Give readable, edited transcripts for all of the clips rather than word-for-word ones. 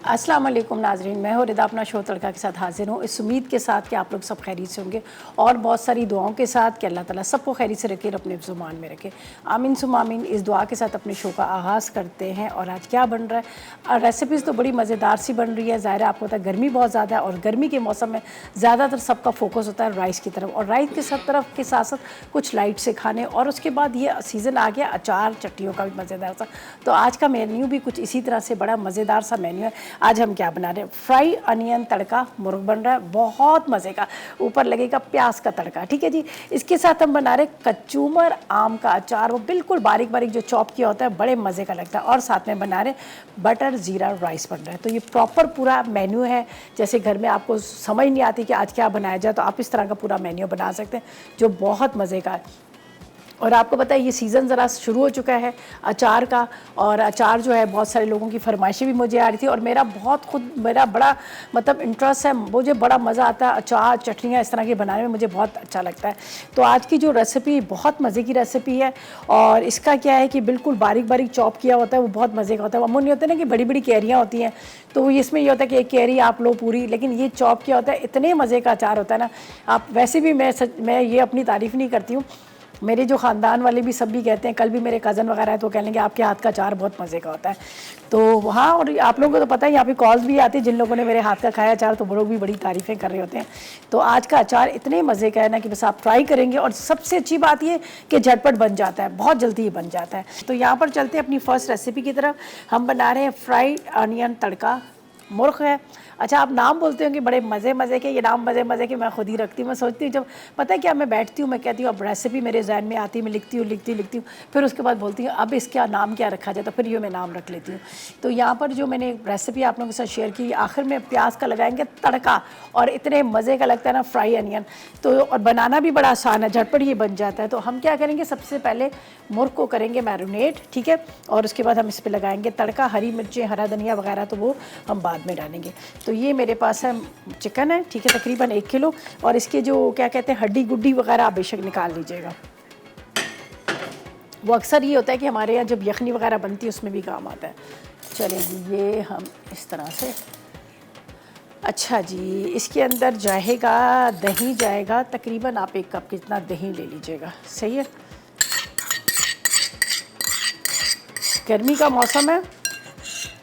अस्सलाम वालेकुम नाजरीन, मैं हूँ रिदा अपना शो तड़का के साथ हाजिर हूँ। इस उम्मीद के साथ कि आप लोग सब खैरियत से होंगे और बहुत सारी दुआओं के साथ कि अल्लाह ताला सबको खैरियत से रखे और अपने ज़ुबान में रखे। आमीन सुम आमीन। इस दुआ के साथ अपने शो का आगाज़ करते हैं। और आज क्या बन रहा है? रेसिपीज़ तो बड़ी मज़ेदार सी बन रही है। ज़ाहिर है आपको पता है गर्मी बहुत ज़्यादा है और गर्मी के मौसम में ज़्यादातर सबका फोकस होता है राइस की तरफ, और राइस के साथ साथ कुछ लाइट से खाने। और उसके बाद ये सीज़न आ गया अचार चटनियों का भी मज़ेदार सा। तो आज का मेन्यू भी कुछ इसी तरह से बड़ा मज़ेदार सा मेन्यू है। आज हम क्या बना रहे हैं? फ्राई अनियन तड़का मुर्ग बन रहा है, बहुत मज़े का। ऊपर लगेगा प्याज का तड़का, ठीक है जी। इसके साथ हम बना रहे हैं कचूमर आम का अचार, वो बिल्कुल बारीक बारीक जो चॉप किया होता है, बड़े मज़े का लगता है। और साथ में बना रहे हैं बटर ज़ीरा राइस बन रहा है। तो ये प्रॉपर पूरा मेन्यू है। जैसे घर में आपको समझ नहीं आती कि आज क्या बनाया जाए, तो आप इस तरह का पूरा मेन्यू बना सकते हैं जो बहुत मज़े का है। और आपको पता है ये सीज़न ज़रा शुरू हो चुका है अचार का, और अचार जो है बहुत सारे लोगों की फरमाइशें भी मुझे आ रही थी, और मेरा बड़ा मतलब इंटरेस्ट है। मुझे बड़ा मज़ा आता है अचार चटनियाँ इस तरह की बनाने में, मुझे बहुत अच्छा लगता है। तो आज की जो रेसिपी बहुत मज़े की रेसिपी है, और इसका क्या है कि बिल्कुल बारीक बारीक चॉप किया होता है, वो बहुत मज़े का होता है। अमूमन नहीं होता है ना कि बड़ी बड़ी कैरियाँ होती हैं, तो इसमें ये होता है कि एक कैरी आप लो पूरी, लेकिन ये चॉप किया होता है, इतने मज़े का अचार होता है ना। आप वैसे भी मैं ये अपनी तारीफ़ नहीं करती हूँ, मेरे जो ख़ानदान वाले भी सब भी कहते हैं, कल भी मेरे कज़न वगैरह है तो कह लेंगे आपके हाथ का अचार बहुत मज़े का होता है। तो हाँ, और आप लोगों को तो पता है यहाँ पे कॉल्स भी आती है, जिन लोगों ने मेरे हाथ का खाया अचार तो वो लोग भी बड़ी तारीफ़ें कर रहे होते हैं। तो आज का अचार इतने मज़े का है ना कि बस आप ट्राई करेंगे, और सबसे अच्छी बात ये कि झटपट बन जाता है, बहुत जल्दी ही बन जाता है। तो यहाँ पर चलते हैं अपनी फ़र्स्ट रेसिपी की तरफ। हम बना रहे हैं फ्राइड अनियन तड़का मुर्ग है। अच्छा, आप नाम बोलते हो कि बड़े मज़े के, ये नाम मज़े के मैं खुद ही रखती हूँ। मैं सोचती हूँ, जब पता है क्या, मैं बैठती हूँ, मैं कहती हूँ अब रेसिपी मेरे जहन में आती है, मैं लिखती हूँ, फिर उसके बाद बोलती हूँ अब इसका नाम क्या रखा जाए, तो फिर ये मैं नाम रख लेती हूँ। तो यहाँ पर जो मैंने रेसिपी आप लोगों के साथ शेयर की, आखिर में प्याज का लगाएंगे तड़का, और इतने मज़े का लगता है ना फ्राई अनियन। तो और बनाना भी बड़ा आसान है, झटपट ये बन जाता है। तो हम क्या करेंगे, सबसे पहले मुर्ग को करेंगे मैरिनेट, ठीक है, और उसके बाद हम इस पर लगाएंगे तड़का। हरी मिर्चें हरा धनिया वगैरह तो वो हम बाद में डालेंगे। तो ये मेरे पास है चिकन है, ठीक है, तकरीबन 1 किलो। और इसके जो क्या कहते हैं हड्डी गुड्डी वगैरह आप बेशक निकाल लीजिएगा। वो अक्सर ये होता है कि हमारे यहाँ जब यखनी वगैरह बनती है उसमें भी काम आता है। चलिए जी, ये हम इस तरह से, अच्छा जी, इसके अंदर जाएगा दही, जाएगा तकरीबन आप 1 कप कितना दही ले लीजिएगा, सही है। गर्मी का मौसम है,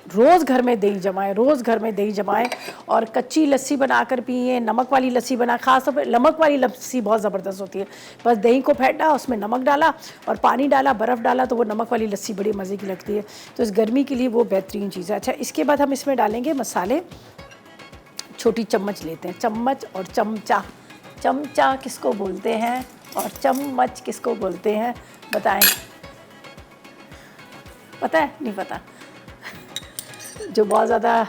रोज़ घर में दही जमाएं, और कच्ची लस्सी बनाकर पिए, नमक वाली लस्सी बना, ख़ास तौर पर नमक वाली लस्सी बहुत ज़बरदस्त होती है। बस दही को फेंटा, उसमें नमक डाला और पानी डाला, बर्फ़ डाला, तो वो नमक वाली लस्सी बड़ी मज़े की लगती है। तो इस गर्मी के लिए वो बेहतरीन चीज़ है। अच्छा, इसके बाद हम इसमें डालेंगे मसाले। छोटी चम्मच लेते हैं, चम्मच और चमचा। चमचा किसको बोलते हैं और चम्मच किसको बोलते हैं, बताएँ? पता है? नहीं पता। जो बहुत ज़्यादा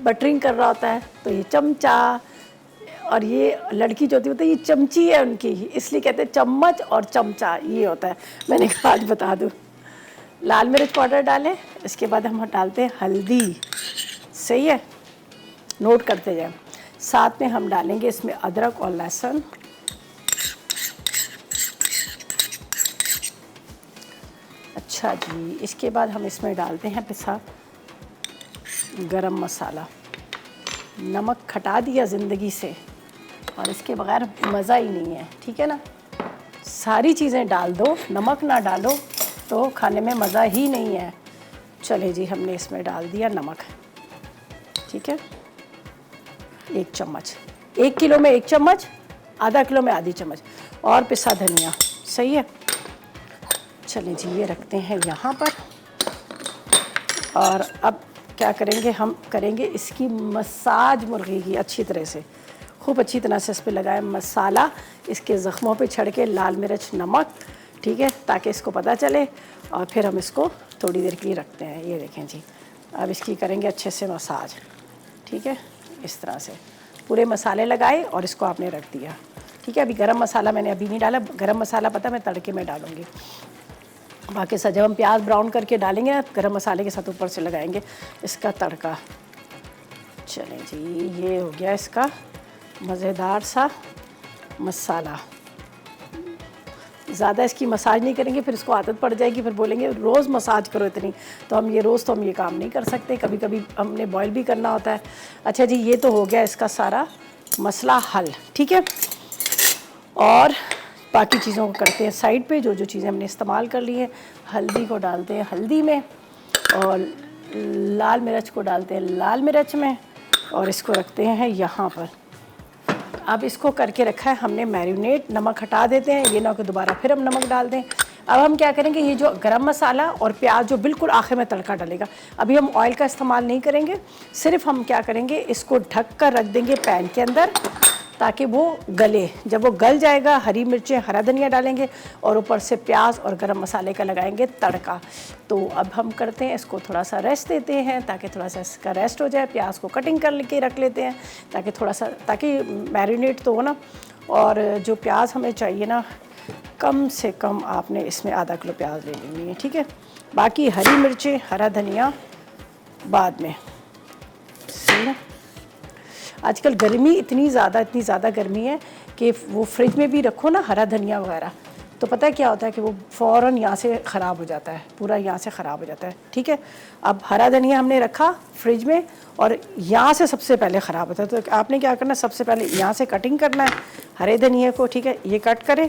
बटरिंग कर रहा होता है तो ये चमचा, और ये लड़की जो होती है ये चमची है उनकी, इसलिए कहते हैं चम्मच और चमचा, ये होता है। मैंने कहा आज बता दूँ। लाल मिर्च पाउडर डालें, इसके बाद हम डालते हैं हल्दी, सही है, नोट करते जाएं। साथ में हम डालेंगे इसमें अदरक और लहसुन। अच्छा जी, इसके बाद हम इसमें डालते हैं पिसा गरम मसाला। नमक खटा दिया ज़िंदगी से, और इसके बगैर मज़ा ही नहीं है, ठीक है ना। सारी चीज़ें डाल दो, नमक ना डालो तो खाने में मज़ा ही नहीं है। चले जी, हमने इसमें डाल दिया नमक, ठीक है, 1 चम्मच। 1 किलो में 1 चम्मच, आधा किलो में आधी चम्मच, और पिसा धनिया, सही है। चलें जी, ये रखते हैं यहाँ पर। और अब क्या करेंगे, हम करेंगे इसकी मसाज मुर्गी की अच्छी तरह से, खूब अच्छी तरह से इस पर लगाएं मसाला, इसके ज़ख्मों पे छड़ के लाल मिर्च नमक, ठीक है, ताकि इसको पता चले। और फिर हम इसको थोड़ी देर के लिए रखते हैं। ये देखें जी, अब इसकी करेंगे अच्छे से मसाज, ठीक है, इस तरह से पूरे मसाले लगाए और इसको आपने रख दिया, ठीक है। अभी गरम मसाला मैंने अभी नहीं डाला, गरम मसाला पता मैं तड़के में डालूँगी। बाकी जब हम प्याज ब्राउन करके डालेंगे ना, गरम मसाले के साथ ऊपर से लगाएंगे इसका तड़का। चलें जी, ये हो गया इसका मज़ेदार सा मसाला। ज़्यादा इसकी मसाज नहीं करेंगे फिर इसको आदत पड़ जाएगी, फिर बोलेंगे रोज़ मसाज करो इतनी, तो हम ये काम नहीं कर सकते, कभी कभी हमने बॉयल भी करना होता है। अच्छा जी, ये तो हो गया इसका सारा मसला हल, ठीक है। और बाकी चीज़ों को करते हैं साइड पे। जो जो चीज़ें हमने इस्तेमाल कर ली हैं, हल्दी को डालते हैं हल्दी में, और लाल मिर्च को डालते हैं लाल मिर्च में, और इसको रखते हैं यहाँ पर। अब इसको करके रखा है हमने मैरिनेट, नमक हटा देते हैं, ये ना कि दोबारा फिर हम नमक डाल दें। अब हम क्या करेंगे, ये जो गरम मसाला और प्याज जो बिल्कुल आखिर में तड़का डलेगा, अभी हम ऑयल का इस्तेमाल नहीं करेंगे, सिर्फ हम क्या करेंगे, इसको ढक कर रख देंगे पैन के अंदर ताकि वो गले। जब वो गल जाएगा, हरी मिर्चें, हरा धनिया डालेंगे और ऊपर से प्याज और गरम मसाले का लगाएंगे तड़का। तो अब हम करते हैं, इसको थोड़ा सा रेस्ट देते हैं ताकि थोड़ा सा इसका रेस्ट हो जाए। प्याज को कटिंग कर के रख लेते हैं ताकि थोड़ा सा, ताकि मैरिनेट तो हो ना। और जो प्याज हमें चाहिए ना, कम से कम आपने इसमें आधा किलो प्याज ले लेनी है, ठीक है। बाकी हरी मिर्चें, हरा धनिया बाद में। सही ना। आजकल गर्मी इतनी ज़्यादा गर्मी है कि वो फ्रिज में भी रखो ना हरा धनिया वगैरह, तो पता है क्या होता है कि वो फ़ौरन यहाँ से ख़राब हो जाता है, पूरा यहाँ से ख़राब हो जाता है, ठीक है। अब हरा धनिया हमने रखा फ्रिज में और यहाँ से सबसे पहले ख़राब होता है, तो आपने क्या करना है, सबसे पहले यहाँ से कटिंग करना है हरे धनिया को, ठीक है। ये कट करें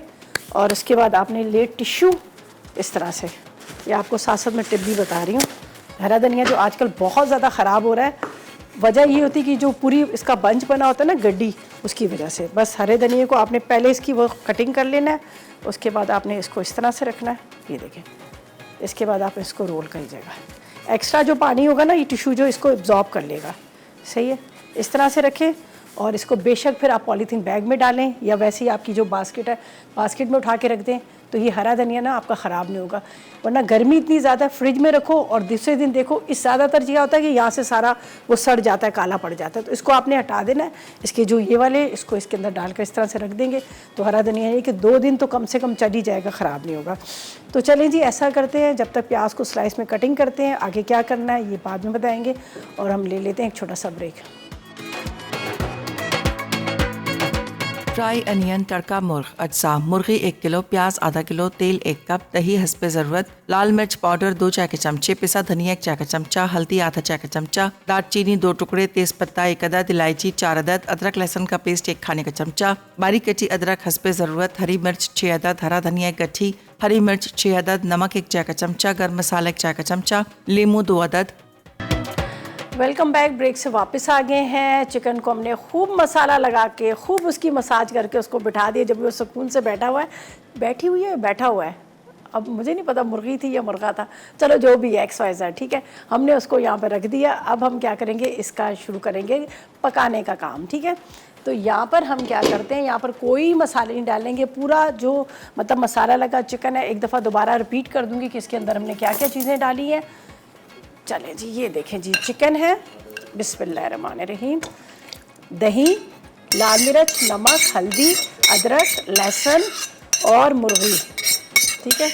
और उसके बाद आपने ले टिश्यू इस तरह से, ये आपको साथ साथ में टिप भी बता रही हूँ। हरा धनिया जो आजकल बहुत ज़्यादा ख़राब हो रहा है, वजह ये होती है कि जो पूरी इसका बंच बना होता है ना गड्डी, उसकी वजह से। बस हरे धनिए को आपने पहले इसकी वो कटिंग कर लेना है, उसके बाद आपने इसको इस तरह से रखना है, ये देखें। इसके बाद आप इसको रोल करिएगा, एक्स्ट्रा जो पानी होगा ना, ये टिश्यू जो इसको एब्जॉर्ब कर लेगा, सही है। इस तरह से रखें और इसको बेशक फिर आप पॉलीथीन बैग में डालें या वैसे ही आपकी जो बास्केट है, बास्केट में उठा के रख दें, तो ये हरा धनिया ना आपका ख़राब नहीं होगा। वरना गर्मी इतनी ज़्यादा, फ्रिज में रखो और दूसरे दिन देखो, इस ज़्यादातर क्या होता है कि यहाँ से सारा वो सड़ जाता है, काला पड़ जाता है, तो इसको आपने हटा देना है। इसके जो ये वाले, इसको इसके अंदर डालकर इस तरह से रख देंगे, तो हरा धनिया ये कि 2 दिन तो कम से कम चल ही जाएगा, ख़राब नहीं होगा। तो चलें जी, ऐसा करते हैं, जब तक प्याज को स्लाइस में कटिंग करते हैं, आगे क्या करना है ये बाद में बताएँगे। और हम ले लेते हैं एक छोटा सा ब्रेक। फ्राई अनियन तड़का मुर्ग अज्जा, मुर्गी 1 किलो, प्याज आधा किलो, तेल 1 कप, दही हस्बे ज़रूरत, लाल मिर्च पाउडर 2 चाय के चमचे, पिसा धनिया 1 चाय का चमचा, हल्दी आधा चाय का चमचा, दालचीनी 2 टुकड़े, तेज़पत्ता 1 अदद, इलायची 4 अदद, अदरक लहसुन का पेस्ट 1 खाने का चमचा, बारीक कटी अदरक हस्बे ज़रूरत, हरी मिर्च 6 अदद, हरा धनिया 1 गट्ठी, हरी मिर्च 6 अदद, नमक 1 चाय का चमचा, गर्म मसाला 1 चाय का चमचा, लीमू 2 अदद। Welcome back. ब्रेक से वापस आ गए हैं। चिकन को हमने खूब मसाला लगा के, खूब उसकी मसाज करके उसको बिठा दिया। जब वो सुकून से बैठा हुआ है, बैठी हुई है, बैठा हुआ है, अब मुझे नहीं पता मुर्गी थी या मुर्गा था, चलो जो भी XYZ, ठीक है। हमने उसको यहाँ पर रख दिया। अब हम क्या करेंगे, इसका शुरू करेंगे पकाने का काम, ठीक है। तो यहाँ पर हम क्या करते हैं, यहाँ पर कोई मसाले नहीं डालेंगे। पूरा जो मतलब मसाला लगा चिकन है, एक दफ़ा दोबारा रिपीट कर दूँगी कि इसके अंदर हमने क्या क्या चीज़ें डाली हैं। चलें जी, ये देखें जी, चिकन है, बिस्मिल्लाहिर्रहमानिर्रहीम, दही, लाल मिर्च, नमक, हल्दी, अदरक, लहसुन और मुर्गी, ठीक है।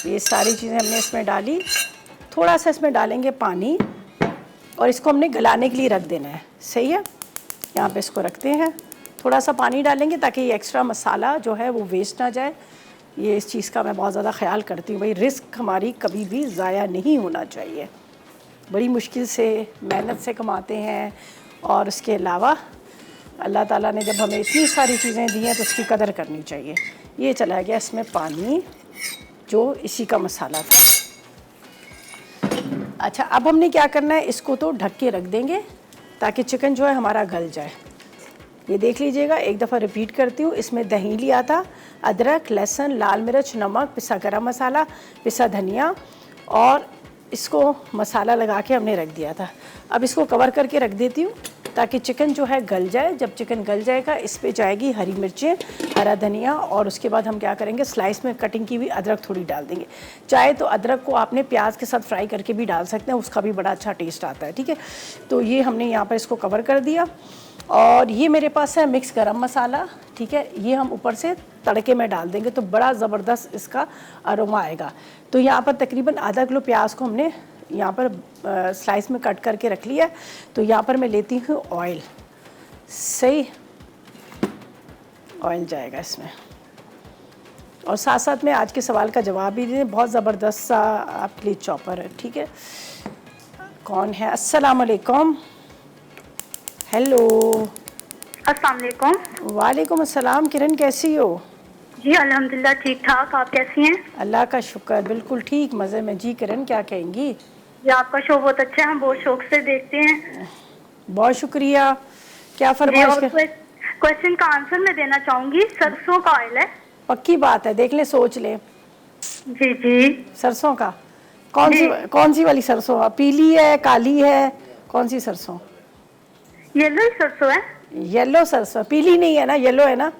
ये सारी चीज़ें हमने इसमें डाली। थोड़ा सा इसमें डालेंगे पानी और इसको हमने गलाने के लिए रख देना है, सही है। यहाँ पे इसको रखते हैं, थोड़ा सा पानी डालेंगे ताकि ये एक्स्ट्रा मसाला जो है वो वेस्ट ना जाए। ये इस चीज़ का मैं बहुत ज़्यादा ख्याल करती हूँ भाई, रिस्क हमारी कभी भी ज़ाया नहीं होना चाहिए। बड़ी मुश्किल से, मेहनत से कमाते हैं, और उसके अलावा अल्लाह ताला ने जब हमें इतनी सारी चीज़ें दी हैं तो उसकी कदर करनी चाहिए। ये चला गया इसमें पानी जो इसी का मसाला था। अच्छा, अब हमने क्या करना है, इसको तो ढक के रख देंगे ताकि चिकन जो है हमारा गल जाए। ये देख लीजिएगा, एक दफ़ा रिपीट करती हूँ। इसमें दही लिया था, अदरक, लहसुन, लाल मिर्च, नमक, पिसा गरम मसाला, पिसा धनिया, और इसको मसाला लगा के हमने रख दिया था। अब इसको कवर करके रख देती हूँ ताकि चिकन जो है गल जाए। जब चिकन गल जाएगा, इस पे जाएगी हरी मिर्चें, हरा धनिया, और उसके बाद हम क्या करेंगे, स्लाइस में कटिंग की हुई अदरक थोड़ी डाल देंगे। चाहे तो अदरक को आपने प्याज के साथ फ्राई करके भी डाल सकते हैं, उसका भी बड़ा अच्छा टेस्ट आता है, ठीक है। तो ये हमने यहाँ पर इसको कवर कर दिया। और ये मेरे पास है मिक्स गरम मसाला, ठीक है। ये हम ऊपर से तड़के में डाल देंगे तो बड़ा ज़बरदस्त इसका अरोमा आएगा। तो यहाँ पर तकरीबन आधा किलो प्याज को हमने यहाँ पर स्लाइस में कट करके रख लिया है। तो यहाँ पर मैं लेती हूँ ऑयल, सही ऑयल जाएगा इसमें। और साथ साथ में आज के सवाल का जवाब भी दें। बहुत ज़बरदस्त सा आपके लिए चॉपर है, ठीक है। कौन है? अस्सलाम वालेकुम। हेलो। अस्सलाम वालेकुम। वालेकुम अस्सलाम। किरण कैसी हो? जी अल्हम्दुलिल्लाह ठीक ठाक, आप कैसी हैं? अल्लाह का शुक्र, बिल्कुल ठीक, मज़े में। जी किरण, क्या कहेंगी? जी आपका शो बहुत अच्छा है, हम बहुत शौक से देखते हैं। बहुत शुक्रिया। क्या जी फरमाइश और कर? क्वेश्चन का आंसर मैं देना चाहूंगी। सरसों का ऑयल है। पक्की बात है, देख ले, सोच ले। जी जी सरसों का? जी कौन सी वाली सरसों? पीली है, काली है, कौन सी सरसों? येलो ही सरसों है। येलो सरसों? पीली नहीं है ना, येलो है ना?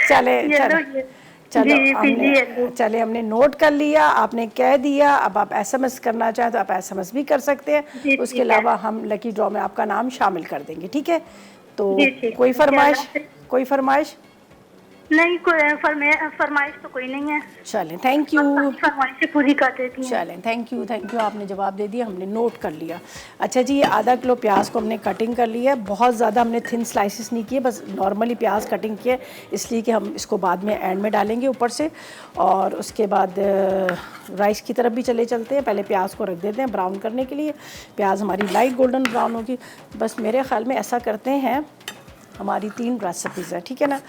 चले येलो चलो। ये चलो जी पीली येलो। हमने नोट कर लिया, आपने कह दिया। अब आप एसएमएस करना चाहें तो आप एसएमएस भी कर सकते हैं। जी उसके ठीक है। अलावा हम लकी ड्रॉ में आपका नाम शामिल कर देंगे, ठीक है। तो जी ठीक कोई है। जी, अल्लाह फरमाइश? हाफिज़। कोई फरमाइश? नहीं कोई फरमाइश तो कोई नहीं है। चलें, थैंक बस यू। अपनी फरमाइशें पूरी कर देती हैं। चलें, थैंक यू, थैंक यू। आपने जवाब दे दिया, हमने नोट कर लिया। अच्छा जी, आधा किलो प्याज को हमने कटिंग कर लिया है। बहुत ज़्यादा हमने थिन स्लाइसिस नहीं किए, बस नॉर्मली प्याज कटिंग किए, इसलिए कि हम इसको बाद में एंड में डालेंगे ऊपर से। और उसके बाद राइस की तरफ भी चलते हैं। पहले प्याज को रख देते हैं ब्राउन करने के लिए। प्याज हमारी लाइट गोल्डन ब्राउन होगी। बस मेरे ख्याल में ऐसा करते हैं, हमारी 3 रेसिपीज़ हैं, ठीक है ना।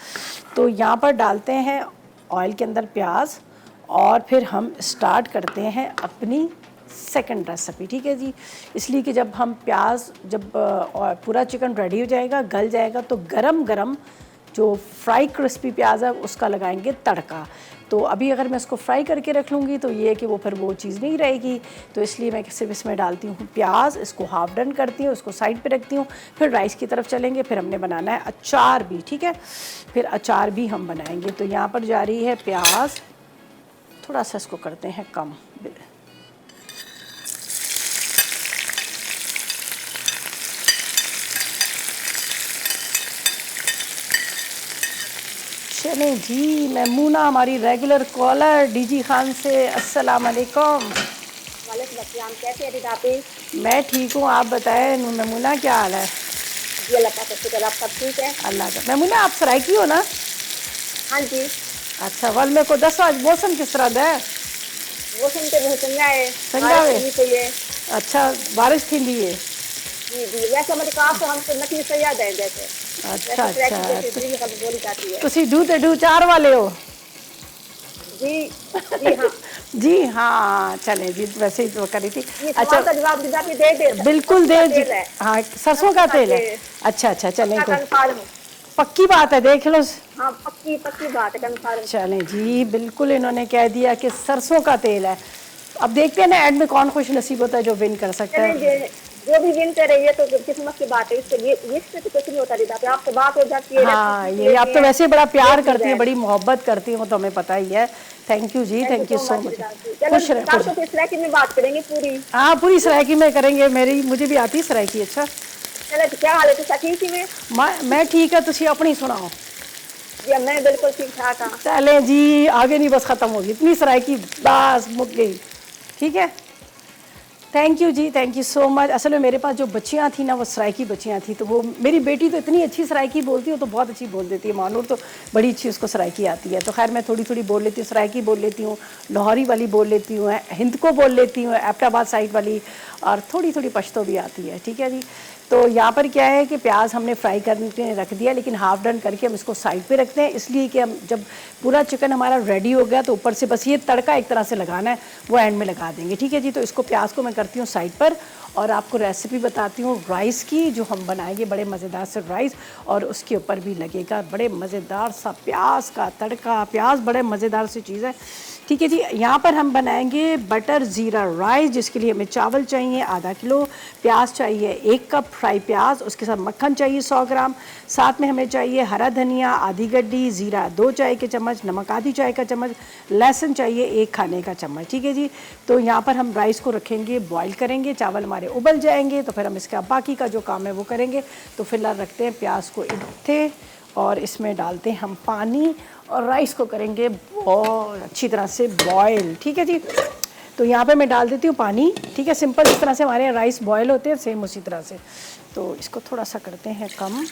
तो यहाँ पर डालते हैं ऑयल के अंदर प्याज, और फिर हम स्टार्ट करते हैं अपनी सेकंड रेसिपी, ठीक है जी। इसलिए कि जब हम प्याज, जब पूरा चिकन रेडी हो जाएगा, गल जाएगा, तो गरम गरम जो फ्राई क्रिस्पी प्याज है उसका लगाएंगे तड़का। तो अभी अगर मैं इसको फ्राई करके रख लूँगी तो ये है कि वो फिर वो चीज़ नहीं रहेगी। तो इसलिए मैं सिर्फ इसमें डालती हूँ प्याज, इसको हाफ डन करती हूँ, उसको साइड पे रखती हूँ। फिर राइस की तरफ चलेंगे। फिर हमने बनाना है अचार भी, ठीक है। फिर अचार भी हम बनाएंगे। तो यहाँ पर जा रही है प्याज, थोड़ा सा इसको करते हैं कम। चलें जी, मैमूना हमारी रेगुलर कॉलर डीजी खान से। अस्सलाम वालेकुम। वालेकुम अस्सलाम, कैसे हैं आप? मैं ठीक हूँ, आप बताएं मैमूना, क्या हाल है? जी अल्लाह का शुक्र, आप सब ठीक है? अल्लाह का। मैमूना, आप सराइकी हो ना? हाँ जी। अच्छा, वल मेरे को दसो, आज मौसम किस तरह है? मौसम तो बहुत चंगा है। चंगा है? सही है। अच्छा, बारिश थी ली है? जी जी, वैसे हमारे पास तो हमको नकली सयाद है जैसे। अच्छा अच्छा, बोली जाती है। तुसी डू ते डू चार वाले हो? जी जी हाँ। जी हाँ, चलें जी, वैसे ही तो करी थी। ये अच्छा, सवाल का जवाब दे बिल्कुल दे जी। तेल है। हाँ, सरसों का तेल है। अच्छा अच्छा, चलें, कोई कंफर्म। पक्की बात है, देख लो। हाँ पक्की पक्की बात है, कंफर्म। चलें जी, बिल्कुल इन्होंने कह दिया कि सरसों का तेल है। अब देखते हैं ना एंड में कौन खुश नसीब होता है जो विन कर सकता है। जो भी विन करे ये तो किस्मत की बात है। इससे तो कुछ नहीं होता दीदा, आपसे बात हो जाती है। हाँ, ये आप तो वैसे बड़ा प्यार करती हैं, बड़ी मोहब्बत करती हैं, वो तो हमें पता ही है। Thank you ji, thank you so much. खुश रहे, खुश। तो सरायकी में बात करेंगे पूरी। हाँ, पूरी सरायकी में करेंगे। मुझे भी आती है सरायकी। अच्छा, चलो क्या हाल है? तो ठीक ही मैं ठीक है, तुसी अपनी सुनाओ। जी मैं बिल्कुल ठीक ठाक हाँ। चले जी, आगे नहीं, बस ख़त्म होगी इतनी सरायकी, बस मुक गई, ठीक है। Thank you ji, thank you so much. असल में मेरे पास जो बच्चियाँ थी ना, वो सरायकी बच्चियाँ थी। तो वो मेरी बेटी तो इतनी अच्छी सरायकी बोलती है, तो बहुत अच्छी बोल देती है। मानूर तो बड़ी अच्छी उसको सरायकी आती है। तो खैर मैं थोड़ी थोड़ी बोल लेती हूँ, सरायकी बोल लेती हूँ, लाहौरी वाली बोल लेती हूँ, हिंद को बोल लेती हूँ, एबटाबाद साइड वाली, और थोड़ी थोड़ी पश्तो भी आती है, ठीक है जी। तो यहाँ पर क्या है कि प्याज हमने फ्राई करने के लिए रख दिया, लेकिन हाफ डन करके हम इसको साइड पे रखते हैं, इसलिए कि हम जब पूरा चिकन हमारा रेडी हो गया तो ऊपर से बस ये तड़का एक तरह से लगाना है, वो एंड में लगा देंगे, ठीक है जी। तो इसको प्याज को मैं करती हूँ साइड पर, और आपको रेसिपी बताती हूँ राइस की, जो हम बनाएंगे बड़े मज़ेदार से राइस, और उसके ऊपर भी लगेगा बड़े मज़ेदार सा प्याज का तड़का। प्याज बड़े मज़ेदार सी चीज़ है, ठीक है जी। यहाँ पर हम बनाएंगे बटर ज़ीरा राइस, जिसके लिए हमें चावल चाहिए आधा किलो, प्याज चाहिए 1 कप फ्राई प्याज, उसके साथ मक्खन चाहिए 100 ग्राम, साथ में हमें चाहिए हरा धनिया आधी गड्डी, ज़ीरा 2 चाय के चम्मच, नमक आधी चाय का चम्मच, लहसुन चाहिए 1 खाने का चम्मच, ठीक है जी। तो यहाँ पर हम राइस को रखेंगे, बॉईल करेंगे, चावल हमारे उबल जाएंगे तो फिर हम इसका बाकी का जो काम है वो करेंगे। तो फिलहाल रखते हैं प्याज को इत्थे, और इसमें डालते हैं हम पानी, और राइस को करेंगे बहुत अच्छी तरह से बॉयल, ठीक है जी। तो यहाँ पे मैं डाल देती हूँ पानी, ठीक है, सिंपल जिस तरह से हमारे यहाँ राइस बॉयल होते हैं सेम उसी तरह से। तो इसको थोड़ा सा करते हैं कम,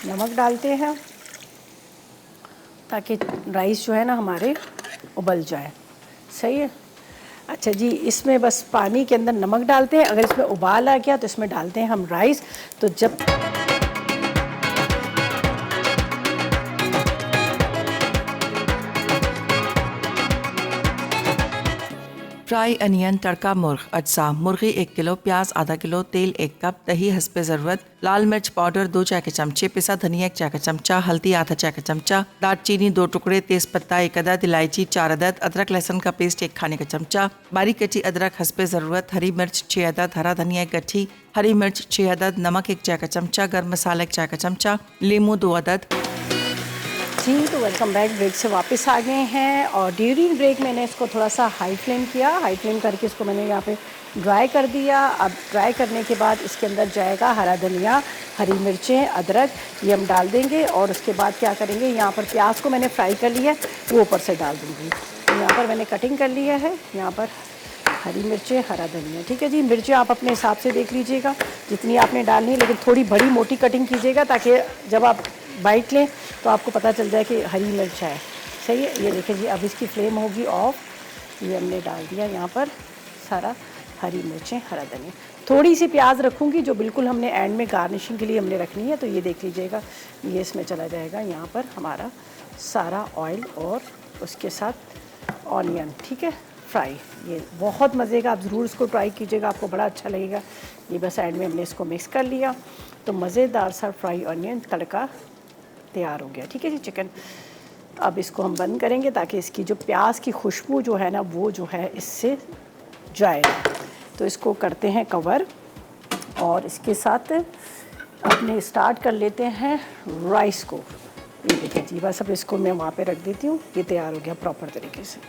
नमक डालते हैं, ताकि राइस जो है ना हमारे उबल जाए। सही है। अच्छा जी, इसमें बस पानी के अंदर नमक डालते हैं। अगर इसमें उबाल आ गया तो इसमें डालते हैं हम राइस। तो जब फ्राई अनियन तड़का मुर्ग अज्जा मुर्गी 1 किलो, प्याज आधा किलो, तेल 1 कप, दही हस्बे ज़रूरत, लाल मिर्च पाउडर 2 चाय के चमचे, पिसा धनिया 1 चाय का चमचा, हल्दी आधा चाय का चमचा, दालचीनी 2 टुकड़े, तेज़पत्ता 1 अदद, इलायची 4 अदद, अदरक लहसुन का पेस्ट 1 खाने का चमचा, बारीक कटी अदरक हस्बे ज़रूरत, हरी मिर्च 6 अदद, हरा धनिया 1 गट्ठी, हरी मिर्च 6 अदद, नमक 1 चाय का चमचा, गर्म मसाला 1 चाय का चमचा, लीमू 2 अदद। जी, तो वेलकम बैक। ब्रेक से वापस आ गए हैं और ड्यूरिंग ब्रेक मैंने इसको थोड़ा सा हाई फ्लेम किया। हाई फ्लेम करके इसको मैंने यहाँ पे ड्राई कर दिया। अब ड्राई करने के बाद इसके अंदर जाएगा हरा धनिया, हरी मिर्चें, अदरक, ये हम डाल देंगे। और उसके बाद क्या करेंगे, यहाँ पर प्याज को मैंने फ्राई कर लिया है, वो ऊपर से डाल दूँगी। तो यहाँ पर मैंने कटिंग कर लिया है, यहाँ पर हरी मिर्चें, हरा धनिया। ठीक है जी, मिर्चें आप अपने हिसाब से देख लीजिएगा जितनी आपने डालनी है, लेकिन थोड़ी बड़ी मोटी कटिंग कीजिएगा ताकि जब आप बाइट लें तो आपको पता चल जाए कि हरी मिर्च है। सही है। ये देखिए जी, अब इसकी फ्लेम होगी ऑफ। ये हमने डाल दिया यहाँ पर सारा हरी मिर्चें, हरा धनिया। थोड़ी सी प्याज रखूँगी जो बिल्कुल हमने एंड में गार्निशिंग के लिए हमने रखनी है। तो ये देख लीजिएगा, ये इसमें चला जाएगा यहाँ पर हमारा सारा ऑयल और उसके साथ ऑनियन। ठीक है, फ्राई। ये बहुत मज़े का, आप ज़रूर इसको ट्राई कीजिएगा, आपको बड़ा अच्छा लगेगा। ये बस एंड में हमने इसको मिक्स कर लिया तो मज़ेदार सा फ्राई ऑनियन तड़का तैयार हो गया। ठीक है जी, चिकन। अब इसको हम बंद करेंगे ताकि इसकी जो प्याज की खुशबू जो है ना वो जो है इससे जाए। तो इसको करते हैं कवर और इसके साथ अपने स्टार्ट कर लेते हैं राइस को। ये देखिए जी, बस अब इसको मैं वहाँ पे रख देती हूँ। ये तैयार हो गया प्रॉपर तरीके से।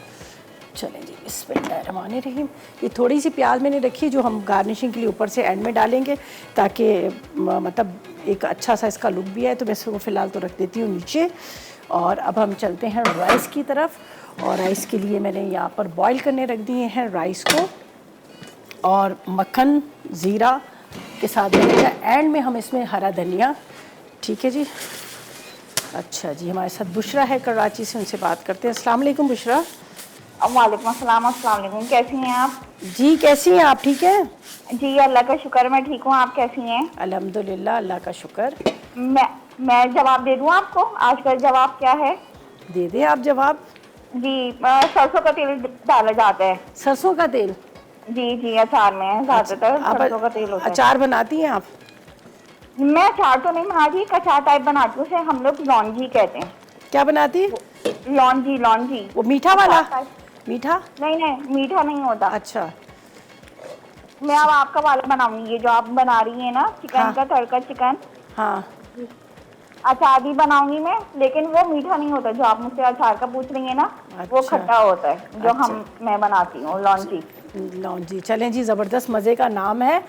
चलें जी, बिस्मिल्लाहिर्रहमानिर्रहीम। ये थोड़ी सी प्याज मैंने रखी जो हम गार्निशिंग के लिए ऊपर से एंड में डालेंगे ताकि मतलब एक अच्छा सा इसका लुक भी है। तो मैं इसको फ़िलहाल तो रख देती हूँ नीचे। और अब हम चलते हैं राइस की तरफ। और राइस के लिए मैंने यहाँ पर बॉईल करने रख दिए हैं राइस को और मक्खन ज़ीरा के साथ डालेंगे एंड में हम इसमें हरा धनिया। ठीक है जी। अच्छा जी, हमारे साथ बुशरा है कराची से, उनसे बात करते हैं। अस्सलाम वालेकुम बुशरा। वालेकुम अस्सलाम। अस्सलाम वालेकुम। कैसी हैं आप? जी, कैसी हैं आप? ठीक है जी, अल्लाह का शुक्र, मैं ठीक हूँ। आप कैसी हैं? अल्हम्दुलिल्लाह, अल्लाह का शुक्र। मैं जवाब दे दूँ आपको? आज का जवाब क्या है? दे दें आप जवाब। जी, सरसों का तेल डाला जाता है। सरसों का तेल? जी जी, अचार में ज़्यादातर सरसों का तेल होता है। अचार बनाती हैं आप? मैं अचार तो नहीं बनाती, एक अचार टाइप बनाती हूँ, उसे हम लोग लौंजी कहते हैं। क्या बनाती? लौंजी। लौंजी वो मीठा वाला? मीठा? नहीं नहीं, मीठा नहीं होता। अच्छा, मैं अब आपका वाला बनाऊंगी, ये जो आप बना रही है ना चिकन हाँ। का तड़का चिकन। हाँ। अचार भी बनाऊंगी मैं, लेकिन वो मीठा नहीं होता। जो आप मुझसे अचार का पूछ रही है ना, वो अच्छा। खट्टा होता है जो अच्छा। मैं बनाती हूँ, लौंजी। लौंजी। चलें जी, ज़बरदस्त मज़े का नाम है।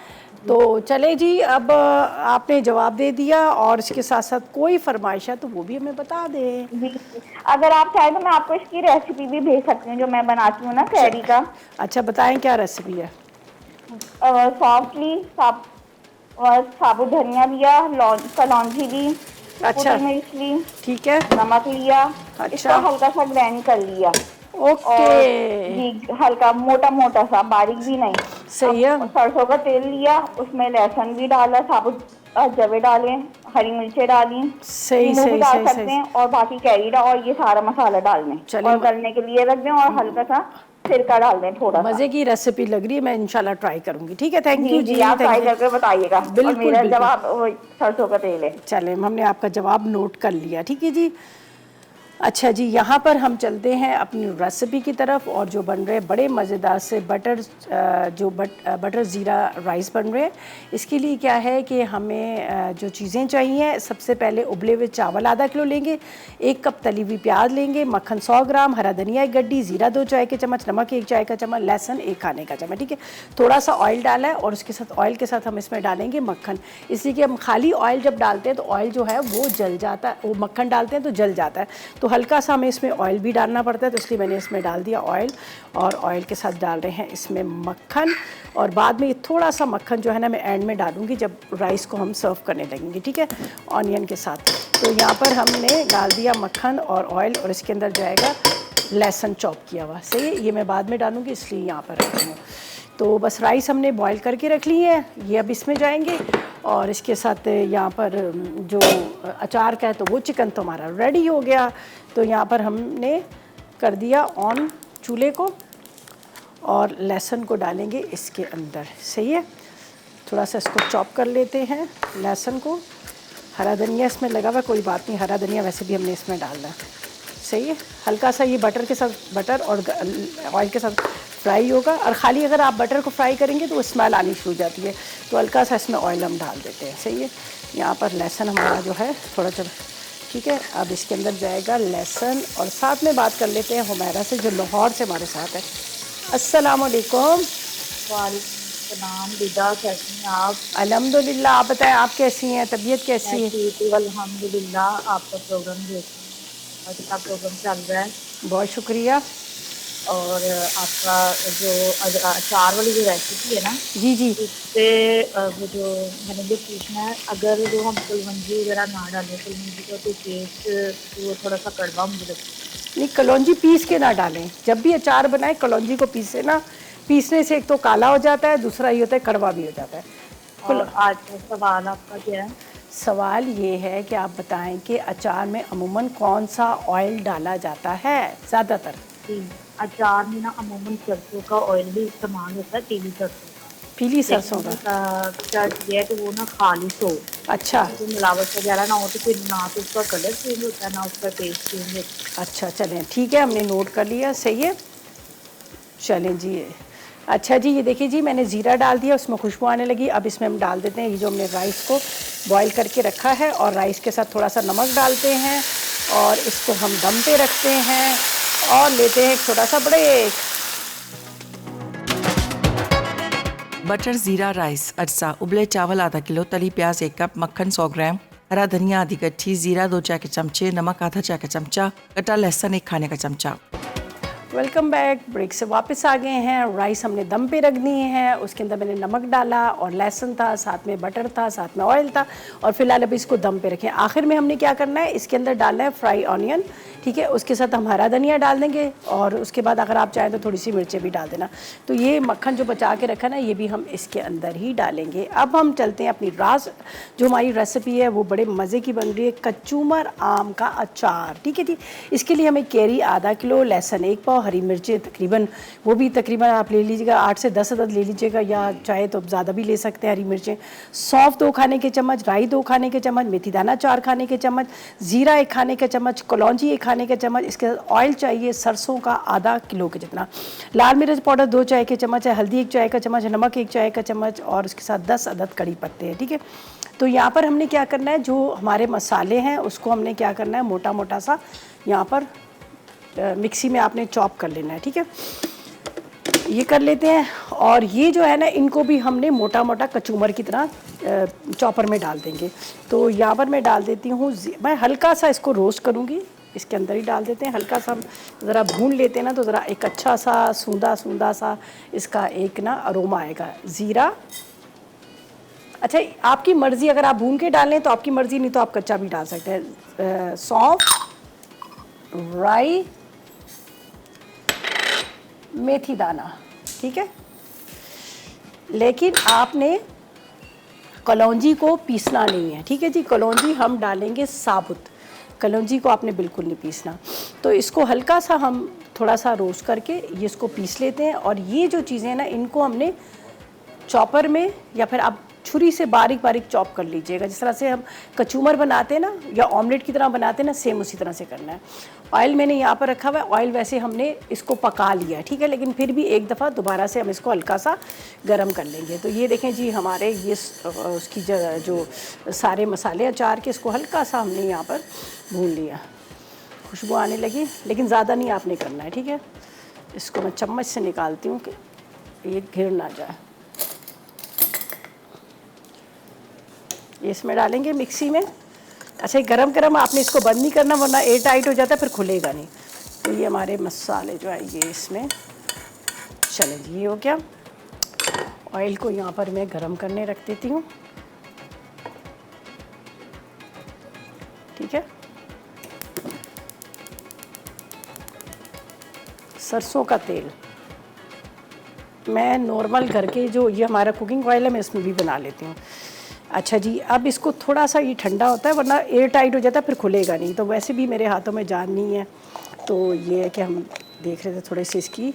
तो चलें जी, अब आपने जवाब दे दिया और इसके साथ साथ कोई फरमाइश है तो वो भी हमें बता दें। जी, अगर आप चाहें तो मैं आपको इसकी रेसिपी भी भेज सकती हूँ जो मैं बनाती हूँ ना कैरी का। अच्छा, बताएं क्या रेसिपी है? सॉफ्टली साबुत धनिया लिया, कलौंजी ली, अच्छा, मिर्च ली, ठीक है, नमक लिया, अच्छा। इसको हल्का सा ग्राइंड कर लिया। ओके, जी, हल्का मोटा मोटा सा, बारीक भी नहीं। सही है। अब सरसों का तेल लिया, उसमें लहसुन भी डाला, साबुत जवे डाले, हरी मिर्चें डाली, सही नींबू भी सही डाल सही सकते सही। हैं और बाकी कैरी और ये सारा मसाला डाल दें चलिए, और गलने के लिए रख दें और हल्का सा सिरका डाल दें थोड़ा सा। मज़े की रेसिपी लग रही है, मैं इंशाल्लाह ट्राई करूंगी। ठीक है, थैंक यू जी। आप ट्राई करके बताइएगा। बिल्कुल, और मेरा बिल्कुल। जवाब सरसों का तेल है। चलें, हमने आपका जवाब नोट कर लिया। ठीक है जी। अच्छा जी, यहाँ पर हम चलते हैं अपनी रेसिपी की तरफ और जो बन रहे बड़े मज़ेदार से बटर ज़ीरा राइस बन रहे हैं। इसके लिए क्या है कि हमें जो चीज़ें चाहिए, सबसे पहले उबले हुए चावल आधा किलो लेंगे, 1 कप तली हुई प्याज लेंगे, मक्खन 100 ग्राम, हरा धनिया 1 गड्डी, ज़ीरा 2 चाय के चम्मच, नमक 1 चाय का चम्मच, लहसुन 1 खाने का चम्मच। ठीक है, थोड़ा सा ऑयल डाला है और उसके साथ ऑयल के साथ हम इसमें डालेंगे मक्खन। इसलिए कि हम खाली ऑयल जब डालते हैं तो ऑयल जो है वो जल जाता है, वो मक्खन डालते हैं तो जल जाता है। तो हल्का सा हमें इसमें ऑयल भी डालना पड़ता है, तो इसलिए मैंने इसमें डाल दिया ऑयल। और ऑयल के साथ डाल रहे हैं इसमें मक्खन, और बाद में ये थोड़ा सा मक्खन जो है ना मैं एंड में डालूँगी जब राइस को हम सर्व करने लगेंगे, ठीक है, ऑनियन के साथ। तो यहाँ पर हमने डाल दिया मक्खन और ऑयल, और इसके अंदर जाएगा लहसुन चॉप किया हुआ। सही है, ये मैं बाद में डालूँगी इसलिए यहाँ पर रखती हूँ। तो बस राइस हमने बॉईल करके रख ली है, ये अब इसमें जाएंगे। और इसके साथ यहाँ पर जो अचार का है तो वो चिकन तो हमारा रेडी हो गया। तो यहाँ पर हमने कर दिया ऑन चूल्हे को, और लहसुन को डालेंगे इसके अंदर। सही है, थोड़ा सा इसको चॉप कर लेते हैं लहसुन को। हरा धनिया इसमें लगा हुआ, कोई बात नहीं, हरा धनिया वैसे भी हमने इसमें डालना है। सही है, हल्का सा ये बटर के साथ, बटर और ऑयल के साथ फ्राई होगा। और ख़ाली अगर आप बटर को फ्राई करेंगे तो वो स्मेल आनी शुरू हो जाती है, तो हल्का सा इसमें ऑयल हम डाल देते हैं। सही है, यहाँ पर लहसुन हमारा जो है थोड़ा चल, ठीक है। अब इसके अंदर जाएगा लहसुन, और साथ में बात कर लेते हैं हुमैरा से जो लाहौर से हमारे साथ है। अस्सलाम वालेकुम। नाम विदा, कैसी हैं आप? अल्हम्दुलिल्लाह, आप बताएं आप कैसी हैं, तबीयत कैसी है? अल्हम्दुलिल्लाह, आपका प्रोग्राम देख, अच्छा प्रोग्राम चल रहा है, बहुत शुक्रिया। और आपका जो अचार वाली जो रेसिपी है ना, जी जी, उससे वो जो मैंने ये पूछना है, अगर जो हम कलवंजी वगैरह ना डालें, कलवंजी का तो टेस्ट वो थोड़ा सा कड़वा मुझे लगता है। नहीं, कलौंजी पीस के ना डालें। जब भी अचार बनाए कलौंजी को पीसे ना, पीसने से एक तो काला हो जाता है, दूसरा ये होता है कड़वा भी हो जाता है। और आज का सवाल आपका क्या है? सवाल ये है कि आप बताएं कि अचार में अमूमन कौन सा ऑयल डाला जाता है ज़्यादातर? अचार में ना अमूमन सरसों का ऑयल भी इस्तेमाल होता है, पीली सरसों का। पीली सरसों का? शर्त ये है कि वो ना खालिश हो, अच्छा, तो मिलावट वगैरह ना हो, तो फिर ना तो उसका कलर चेंज होता है ना उसका टेस्ट चेंज होता है। अच्छा चलें, ठीक है, हमने नोट कर लिया। सही है, चलें जी। अच्छा जी, ये देखिए जी, मैंने ज़ीरा डाल दिया, उसमें खुशबू आने लगी। अब इसमें हम डाल देते हैं ये जो हमने राइस को बॉईल करके रखा है, और राइस के साथ थोड़ा सा नमक डालते हैं, और इसको हम दम पे रखते हैं और लेते हैं एक छोटा सा ब्रेक। बटर जीरा राइस अज्जा, उबले चावल आधा किलो, तली प्याज 1 कप, मक्खन 100 ग्राम, हरा धनिया आधी कट्ठी, जीरा 2 चाय के चमचे, नमक आधा चाय का चमचा, कटा लहसुन 1 खाने का चमचा। वेलकम बैक, ब्रेक से वापस आ गए हैं। राइस हमने दम पे रख दिए हैं, उसके अंदर मैंने नमक डाला और लहसुन था, साथ में बटर था, साथ में ऑयल था, और फिलहाल अभी इसको दम पे रखें। आखिर में हमने क्या करना है, इसके अंदर डालना है फ्राई ऑनियन, ठीक है, उसके साथ हम हरा धनिया डाल देंगे, और उसके बाद अगर आप चाहें तो थोड़ी सी मिर्चें भी डाल देना। तो ये मक्खन जो बचा के रखा ना, ये भी हम इसके अंदर ही डालेंगे। अब हम चलते हैं अपनी राज, जो हमारी रेसिपी है वो बड़े मज़े की बन रही है, कचूमर आम का अचार, ठीक है जी। इसके लिए हमें कैरी आधा किलो, लहसुन 1 पाव, हरी मिर्चें तकरीबन, वो भी तकरीबन आप ले लीजिएगा 8 से 10 अदद ले लीजिएगा, या चाहे तो ज़्यादा भी ले सकते हैं हरी मिर्चें। सौंफ 2 खाने के चम्मच, राई 2 खाने के चम्मच, मेथी दाना 4 खाने के चम्मच, ज़ीरा 1 खाने का चम्मच, कलौंजी 1 खाने का चम्मच। इसके साथ ऑयल चाहिए सरसों का आधा किलो के जितना, लाल मिर्च पाउडर 2 चाय के चम्मच है, हल्दी 1 चाय का चम्मच, नमक 1 चाय का चम्मच, और उसके साथ 10 अदद कड़ी पत्ते हैं, ठीक है। तो यहाँ पर हमने क्या करना है, जो हमारे मसाले हैं उसको हमने क्या करना है, मोटा मोटा सा यहाँ पर मिक्सी में आपने चॉप कर लेना है, ठीक है, ये कर लेते हैं। और ये जो है ना, इनको भी हमने मोटा मोटा कचूमर की तरह चॉपर में डाल देंगे। तो यहाँ पर मैं डाल देती हूँ, मैं हल्का सा इसको रोस्ट करूँगी, इसके अंदर ही डाल देते हैं, हल्का सा ज़रा भून लेते हैं ना, तो ज़रा एक अच्छा सा सूंदा सूंदा सा इसका एक ना अरोमा आएगा। ज़ीरा, अच्छा आपकी मर्ज़ी, अगर आप भून के डालें तो आपकी मर्ज़ी, नहीं तो आप कच्चा भी डाल सकते हैं। सौंफ, राई, मेथी दाना, ठीक है, लेकिन आपने कलौंजी को पीसना नहीं है, ठीक है जी। कलौंजी हम डालेंगे साबुत, कलौंजी को आपने बिल्कुल नहीं पीसना। तो इसको हल्का सा हम थोड़ा सा रोस्ट करके ये इसको पीस लेते हैं। और ये जो चीज़ें हैं ना, इनको हमने चॉपर में या फिर आप छुरी से बारीक बारीक चॉप कर लीजिएगा, जिस तरह से हम कचूमर बनाते हैं ना, या ऑमलेट की तरह बनाते हैं ना, सेम उसी तरह से करना है। ऑयल मैंने यहाँ पर रखा हुआ है, ऑयल वैसे हमने इसको पका लिया है, ठीक है, लेकिन फिर भी एक दफ़ा दोबारा से हम इसको हल्का सा गरम कर लेंगे। तो ये देखें जी, हमारे ये उसकी जो सारे मसाले अचार के, इसको हल्का सा हमने यहाँ पर भून लिया, खुशबू आने लगी, लेकिन ज़्यादा नहीं आपने करना है, ठीक है। इसको मैं चम्मच से निकालती हूँ कि ये घिर ना जाए। इसमें डालेंगे मिक्सी में, अच्छा, गरम गरम आपने इसको बंद नहीं करना वरना एयर टाइट हो जाता है, फिर खुलेगा नहीं। तो ये हमारे मसाले जो है ये इसमें चले जी, ये हो गया। ऑयल को यहाँ पर मैं गरम करने रख देती हूँ, ठीक है। सरसों का तेल मैं नॉर्मल घर के जो ये हमारा कुकिंग ऑयल है मैं इसमें भी बना लेती हूँ। अच्छा जी, अब इसको थोड़ा सा ये ठंडा होता है वरना एयर टाइट हो जाता है, फिर खुलेगा नहीं। तो वैसे भी मेरे हाथों में जान नहीं है, तो ये है कि हम देख रहे थे थोड़ी सी इसकी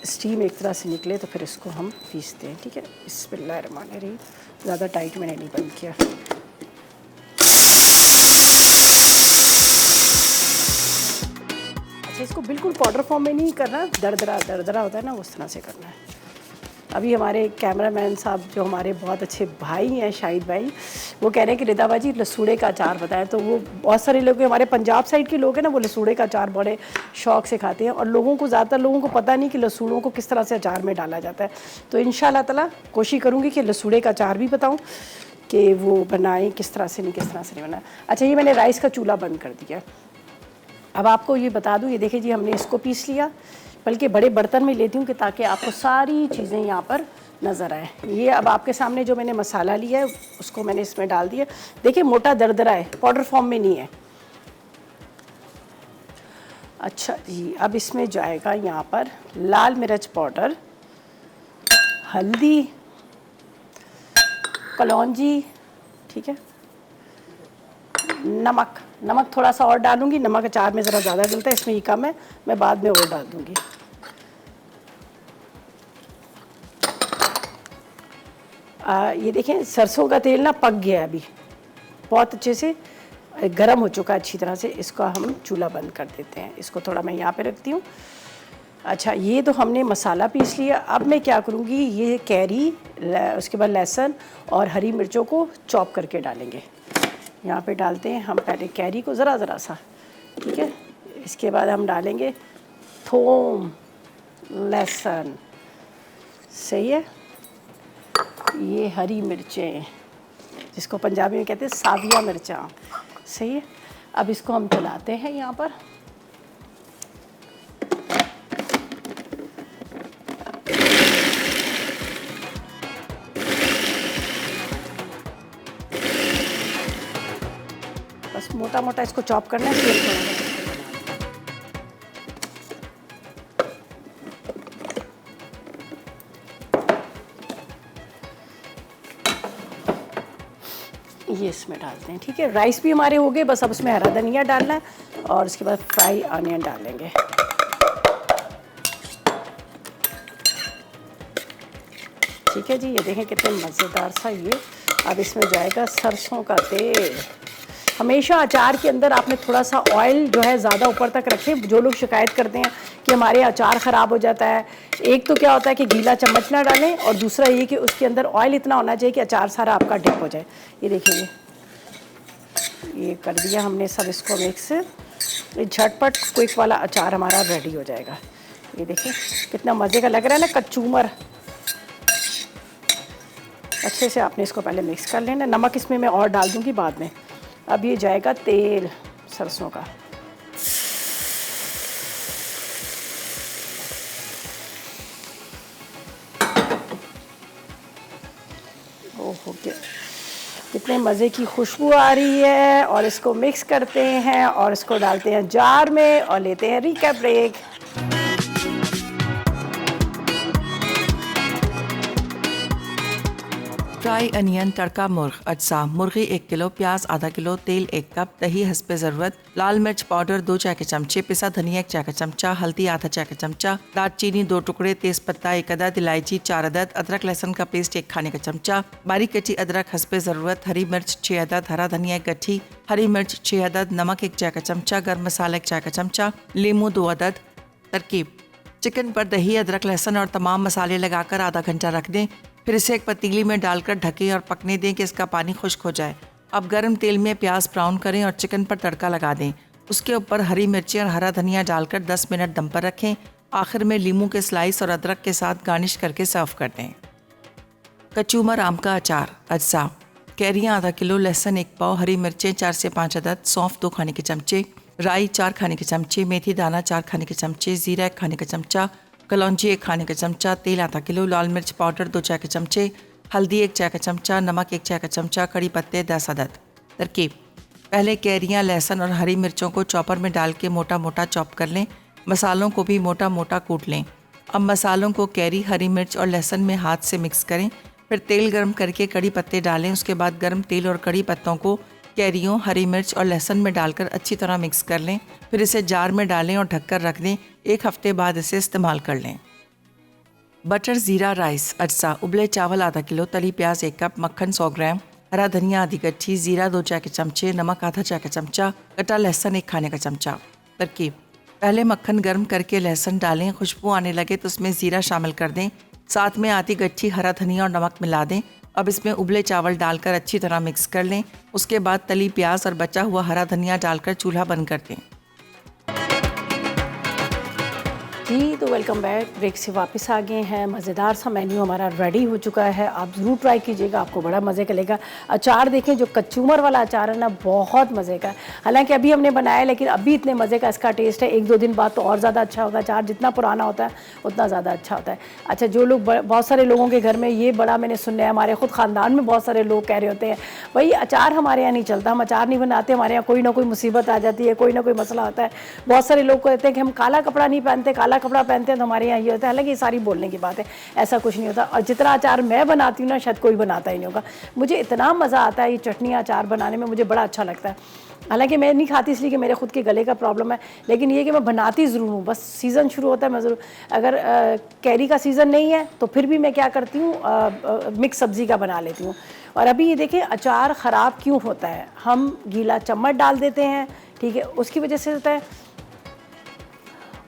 स्टीम एक तरह से निकले तो फिर इसको हम पीसते हैं, ठीक है। बिस्मिल्लाहिर्रहमानिर्रहीम। ज़्यादा टाइट मैंने नहीं बंद किया। अच्छा, इसको बिल्कुल पाउडर फॉर्म में नहीं करना, दरदरा होता है ना, उस तरह से करना है। अभी हमारे कैमरामैन साहब जो हमारे बहुत अच्छे भाई हैं, शाहिद भाई, वो कह रहे हैं कि रिदा बाजी लसूड़े का अचार बताएं। तो वो बहुत सारे लोग हमारे पंजाब साइड के लोग हैं ना, वो लसूड़े का अचार बड़े शौक़ से खाते हैं, और लोगों को ज़्यादातर लोगों को पता नहीं कि लसूड़ों को किस तरह से अचार में डाला जाता है। तो इंशाल्लाह ताला कोशिश करूँगी कि लसूड़े का अचार भी बताऊँ कि वो बनाएँ किस तरह से नहीं बनाए। अच्छा, ये मैंने राइस का चूल्हा बंद कर दिया। अब आपको ये बता दूँ, ये देखिए जी, हमने इसको पीस लिया, बल्कि बड़े बर्तन में लेती हूँ कि ताकि आपको सारी चीज़ें यहाँ पर नज़र आए। ये अब आपके सामने जो मैंने मसाला लिया है उसको मैंने इसमें डाल दिया। देखिए मोटा दरदरा है, पाउडर फॉर्म में नहीं है। अच्छा जी, अब इसमें जाएगा यहाँ पर लाल मिर्च पाउडर, हल्दी, कलौंजी, ठीक है, नमक थोड़ा सा और डालूंगी। नमक अचार में ज़रा ज़्यादा डलता है, इसमें ये कम है, मैं बाद में और डाल दूंगी। ये देखें सरसों का तेल ना पक गया है, अभी बहुत अच्छे से गरम हो चुका है अच्छी तरह से। इसको हम चूल्हा बंद कर देते हैं। इसको थोड़ा मैं यहाँ पे रखती हूँ। अच्छा, ये तो हमने मसाला पीस लिया। अब मैं क्या करूँगी, ये कैरी, उसके बाद लहसुन और हरी मिर्चों को चॉप करके डालेंगे। यहाँ पे डालते हैं हम पहले कैरी को ज़रा सा, ठीक है। इसके बाद हम डालेंगे थोम, लहसुन, सही है। ये हरी मिर्चें, जिसको पंजाबी में कहते हैं साविया मिर्चा, सही है। अब इसको हम चलाते हैं यहाँ पर। बस मोटा मोटा इसको चॉप करना है, फिर थोड़ा ये इसमें डालते हैं, ठीक है। राइस भी हमारे हो गए, बस अब उसमें हरा धनिया डालना है और उसके बाद फ्राई ऑनियन डालेंगे। ठीक है जी, ये देखें कितने मज़ेदार सा ये। अब इसमें जाएगा सरसों का तेल। हमेशा अचार के अंदर आपने थोड़ा सा ऑयल जो है ज़्यादा ऊपर तक रखें। जो लोग शिकायत करते हैं कि हमारे अचार ख़राब हो जाता है, एक तो क्या होता है कि गीला चम्मच ना डालें, और दूसरा ये कि उसके अंदर ऑयल इतना होना चाहिए कि अचार सारा आपका डिप हो जाए। ये देखिए, ये कर दिया हमने सब इसको मिक्स। ये झटपट क्विक वाला अचार हमारा रेडी हो जाएगा। ये देखिए कितना मज़े का लग रहा है ना, कचूमर। अच्छे से आपने इसको पहले मिक्स कर लेना। नमक इसमें मैं और डाल दूँगी बाद में। अब ये जाएगा तेल सरसों का। ओहो, कितने मज़े की खुशबू आ रही है। और इसको मिक्स करते हैं और इसको डालते हैं जार में और लेते हैं रिकैप ब्रेक। फ्राई अनियन तड़का मुर्ग अज्जा, मुर्गी 1 किलो, प्याज आधा किलो, तेल 1 कप, दही हस्बे ज़रूरत, लाल मिर्च पाउडर 2 चाय के चमचे, पिसा धनिया 1 चाय का चमचा, हल्दी आधा चाय का चमचा, दालचीनी 2 टुकड़े, तेज पत्ता 1 अदद, इलायची 4 अदद, अदरक लहसुन का पेस्ट 1 खाने का चमचा, बारीक कटी अदरक हस्बे ज़रूरत, हरी मिर्च 6 अदद, हरा धनिया 1 गट्ठी, हरी मिर्च 6 अदद, नमक 1 चाय का चमचा, गर्म मसाला 1 चाय का चमचा, लीमू 2 अदद। तरकीब: चिकन पर दही, अदरक, लहसुन और तमाम मसाले लगाकर आधा घंटा रख दें। फिर इसे एक पतीली में डालकर ढकें और पकने दें कि इसका पानी खुश्क हो जाए। अब गर्म तेल में प्याज ब्राउन करें और चिकन पर तड़का लगा दें। उसके ऊपर हरी मिर्ची और हरा धनिया डालकर 10 मिनट दम पर रखें। आखिर में लीमू के स्लाइस और अदरक के साथ गार्निश करके सर्व कर दें। कचूमर आम का अचार अज्जा, कैरियाँ आधा किलो, लहसुन 1 पाव, हरी मिर्चें 4 से 5 अदद, सौंफ 2 खाने के चमचे, राई 4 खाने के चमचे, मेथी दाना 4 खाने के चमचे, जीरा 1 खाने का चमचा, कलौंजी 1 खाने का चमचा, तेल आधा किलो, लाल मिर्च पाउडर 2 चाय के चमचे, हल्दी 1 चाय का चमचा, नमक 1 चाय का चमचा, कड़ी पत्ते 10 अदद। तरकीब: पहले कैरियाँ, लहसुन और हरी मिर्चों को चॉपर में डाल के मोटा मोटा चॉप कर लें। मसालों को भी मोटा मोटा कूट लें। अब मसालों को कैरी, हरी मिर्च और लहसुन में हाथ से मिक्स करें। फिर तेल गर्म करके कड़ी पत्ते डालें। उसके बाद गर्म तेल और कड़ी पत्तों को कैरियों, हरी मिर्च और लहसुन में डालकर अच्छी तरह मिक्स कर लें। फिर इसे जार में डालें और ढककर रख दें। 1 हफ्ते बाद इसे इस्तेमाल कर लें। बटर ज़ीरा राइस अज्जा: उबले चावल आधा किलो, तली प्याज 1 कप, मक्खन 100 ग्राम, हरा धनिया आधी गट्ठी, ज़ीरा 2 चाय के चमचे, नमक आधा चाय का चमचा, कटा लहसुन 1 खाने का चमचा। तरकीब: पहले मक्खन गर्म करके लहसुन डालें। खुशबू आने लगे तो उसमें ज़ीरा शामिल कर दें। साथ में आधी गट्ठी हरा धनिया और नमक मिला दें। अब इसमें उबले चावल डालकर अच्छी तरह मिक्स कर लें। उसके बाद तली प्याज और बचा हुआ हरा धनिया डालकर चूल्हा बंद कर दें। जी तो वेलकम बैक। ब्रेक से वापस आ गए हैं। मज़ेदार सा मेन्यू हमारा रेडी हो चुका है। आप ज़रूर ट्राई कीजिएगा, आपको बड़ा मज़े का लगेगा। अचार देखें, जो कचूमर वाला अचार है ना, बहुत मज़े का है। हालांकि अभी हमने बनाया, लेकिन अभी इतने मज़े का इसका टेस्ट है। 1-2 दिन बाद तो और ज़्यादा अच्छा होगा। अचार जितना पुराना होता है उतना ज़्यादा अच्छा होता है। अच्छा, जो लोग बहुत सारे लोगों के घर में ये बड़ा मैंने सुना है, हमारे खुद ख़ानदान में बहुत सारे लोग कह रहे होते हैं भाई अचार हमारे यहाँ नहीं चलता, हम अचार नहीं बनाते, हमारे यहाँ कोई ना कोई मुसीबत आ जाती है, कोई ना कोई मसला होता है। बहुत सारे लोग कहते हैं कि हम काला कपड़ा नहीं पहनते, काला कपड़ा पहनते हैं तो हमारे यहाँ ये होता है। हालांकि ये सारी बोलने की बात है, ऐसा कुछ नहीं होता। और जितना अचार मैं बनाती हूँ ना, शायद कोई बनाता ही नहीं होगा। मुझे इतना मज़ा आता है ये चटनी अचार बनाने में, मुझे बड़ा अच्छा लगता है। हालांकि मैं नहीं खाती इसलिए कि मेरे खुद के गले का प्रॉब्लम है, लेकिन ये कि मैं बनाती ज़रूर हूँ। बस सीज़न शुरू होता है मैं ज़रूर, अगर कैरी का सीज़न नहीं है तो फिर भी मैं क्या करती हूँ, मिक्स सब्ज़ी का बना लेती हूँ। और अभी ये देखें अचार ख़राब क्यों होता है, हम गीला चम्मच डाल देते हैं, ठीक है, उसकी वजह से होता है।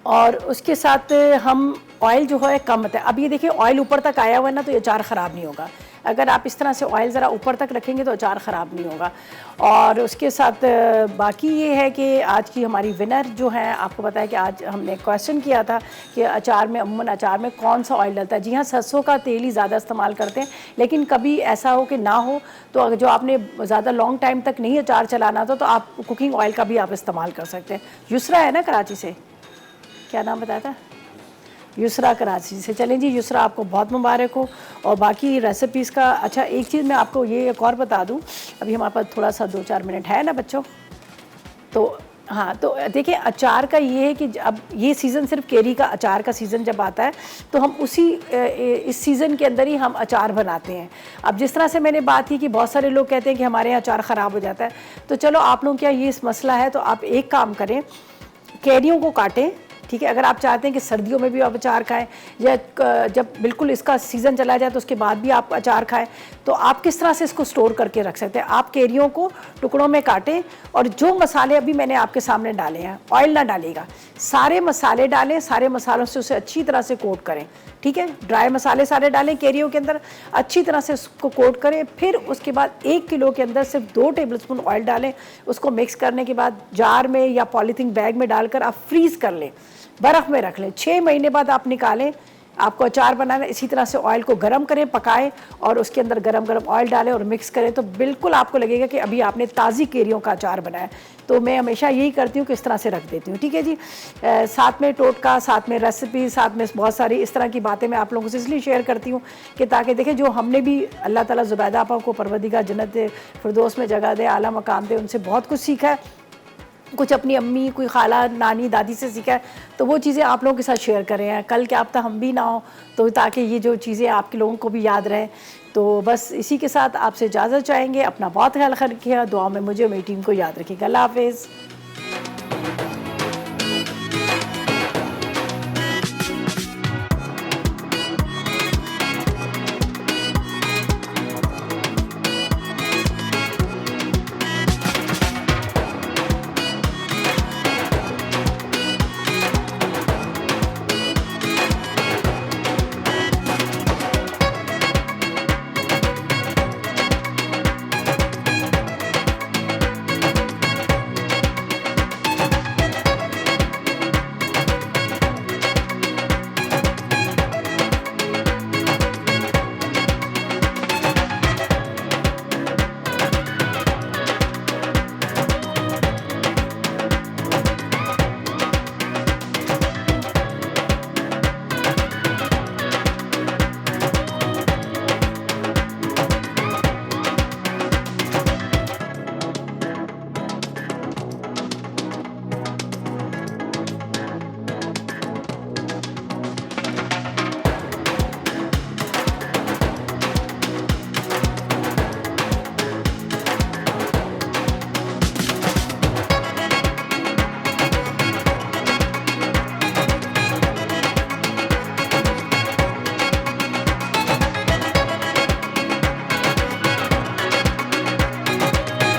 और उसके साथ हम ऑयल जो है कम होता है। अब ये देखिए ऑयल ऊपर तक आया हुआ है ना, तो ये अचार ख़राब नहीं होगा। अगर आप इस तरह से ऑयल ज़रा ऊपर तक रखेंगे तो अचार ख़राब नहीं होगा। और उसके साथ बाकी ये है कि आज की हमारी विनर जो है, आपको पता है कि आज हमने क्वेश्चन किया था कि अचार में, अमूमन अचार में कौन सा ऑयल डलता है। जी हाँ, सरसों का तेल ही ज़्यादा इस्तेमाल करते हैं, लेकिन कभी ऐसा हो कि ना हो तो जो आपने ज़्यादा लॉन्ग टाइम तक नहीं अचार चलाना था तो आप कुकिंग ऑयल का भी आप इस्तेमाल कर सकते हैं। युसरा है ना कराची से, क्या नाम बताया था, युसरा कराची से। चलें जी, युसरा आपको बहुत मुबारक हो। और बाकी रेसिपीज़ का, अच्छा एक चीज़ मैं आपको ये एक और बता दूं, अभी हमारे पास थोड़ा सा 2-4 मिनट है ना बच्चों, तो हाँ, तो देखिए अचार का ये है कि अब ये सीज़न सिर्फ केरी का अचार का सीज़न जब आता है तो हम उसी इस सीज़न के अंदर ही हम अचार बनाते हैं। अब जिस तरह से मैंने बात की कि बहुत सारे लोग कहते हैं कि हमारे यहाँ अचार ख़राब हो जाता है, तो चलो आप लोग क्या ये इस मसला है, तो आप एक काम करें, कैरियों को काटें, ठीक है। अगर आप चाहते हैं कि सर्दियों में भी आप अचार खाएं या जब बिल्कुल इसका सीज़न चला जाए तो उसके बाद भी आप अचार खाएं, तो आप किस तरह से इसको स्टोर करके रख सकते हैं। आप कैरियों को टुकड़ों में काटें और जो मसाले अभी मैंने आपके सामने डाले हैं, ऑयल ना डालिएगा, सारे मसाले डालें, सारे मसालों से उसे अच्छी तरह से कोट करें, ठीक है। ड्राई मसाले सारे डालें कैरियों के अंदर, अच्छी तरह से उसको कोट करें। फिर उसके बाद 1 किलो के अंदर सिर्फ 2 टेबलस्पून ऑयल डालें। उसको मिक्स करने के बाद जार में या पॉलीथीन बैग में डालकर आप फ्रीज़ कर लें, बर्फ़ में रख लें। 6 महीने बाद आप निकालें, आपको अचार बनाना। इसी तरह से ऑयल को गरम करें, पकाएं और उसके अंदर गरम गरम ऑयल डालें और मिक्स करें, तो बिल्कुल आपको लगेगा कि अभी आपने ताज़ी कैरियों का अचार बनाया। तो मैं हमेशा यही करती हूँ कि इस तरह से रख देती हूँ, ठीक है जी। साथ में टोटका, साथ में रेसिपी, साथ में बहुत सारी इस तरह की बातें मैं आप लोगों से इसलिए शेयर करती हूँ कि ताकि देखें जो हमने भी, अल्लाह ताला ज़ुबैदा आपा को परवरदिगार जन्नत फिरदौस में जगह दे, आला मकाम दे, उनसे बहुत कुछ सीखा है। कुछ अपनी अम्मी, कोई खाला, नानी, दादी से सीखा है, तो वो चीज़ें आप लोगों के साथ शेयर कर रहे हैं। कल क्या पता हम भी ना हो, तो ताकि ये जो चीज़ें आपके लोगों को भी याद रहें। तो बस इसी के साथ आपसे इजाज़त चाहेंगे। अपना बहुत ख्याल रखिएगा, दुआ में मुझे और मेरी टीम को याद रखिएगा। अल्लाह हाफ़िज़।